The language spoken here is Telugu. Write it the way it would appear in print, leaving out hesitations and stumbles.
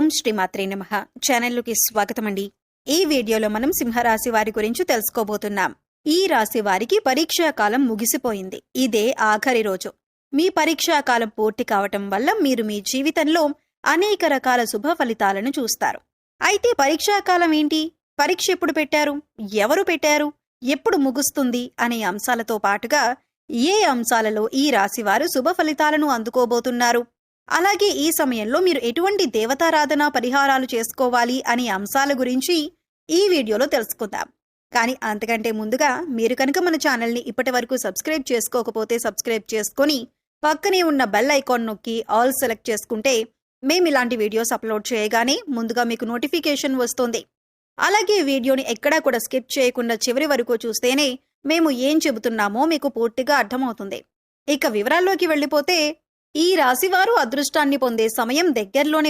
ఓం శ్రీ మాత్రే నమః. ఛానల్లోకి స్వాగతం అండి. ఈ వీడియోలో మనం సింహరాశి వారి గురించి తెలుసుకోబోతున్నాం. ఈ రాశి వారికి పరీక్షా కాలం ముగిసిపోయింది. ఇదే ఆఖరి రోజు. మీ పరీక్షా కాలం పూర్తి కావటం వల్ల మీరు మీ జీవితంలో అనేక రకాల శుభ ఫలితాలను చూస్తారు. అయితే పరీక్షా కాలం ఏంటి? పరీక్ష ఎప్పుడు పెట్టారు? ఎవరు పెట్టారు? ఎప్పుడు ముగుస్తుంది అనే అంశాలతో పాటుగా ఏ అంశాలలో ఈ రాశివారు శుభ ఫలితాలను అందుకోబోతున్నారు, అలాగే ఈ సమయంలో మీరు ఎటువంటి దేవతారాధన పరిహారాలు చేసుకోవాలి అనే అంశాల గురించి ఈ వీడియోలో తెలుసుకుందాం. కానీ అంతకంటే ముందుగా మీరు కనుక మన ఛానల్ని ఇప్పటి వరకు సబ్స్క్రైబ్ చేసుకోకపోతే సబ్స్క్రైబ్ చేసుకొని పక్కనే ఉన్న బెల్ ఐకాన్ నొక్కి ఆల్ సెలెక్ట్ చేసుకుంటే మేము ఇలాంటి వీడియోస్ అప్లోడ్ చేయగానే ముందుగా మీకు నోటిఫికేషన్ వస్తుంది. అలాగే వీడియోని ఎక్కడా కూడా స్కిప్ చేయకుండా చివరి వరకు చూస్తేనే మేము ఏం చెబుతున్నామో మీకు పూర్తిగా అర్థమవుతుంది. ఇక వివరాల్లోకి వెళ్ళిపోతే ఈ రాశివారు అదృష్టాన్ని పొందే సమయం దగ్గరలోనే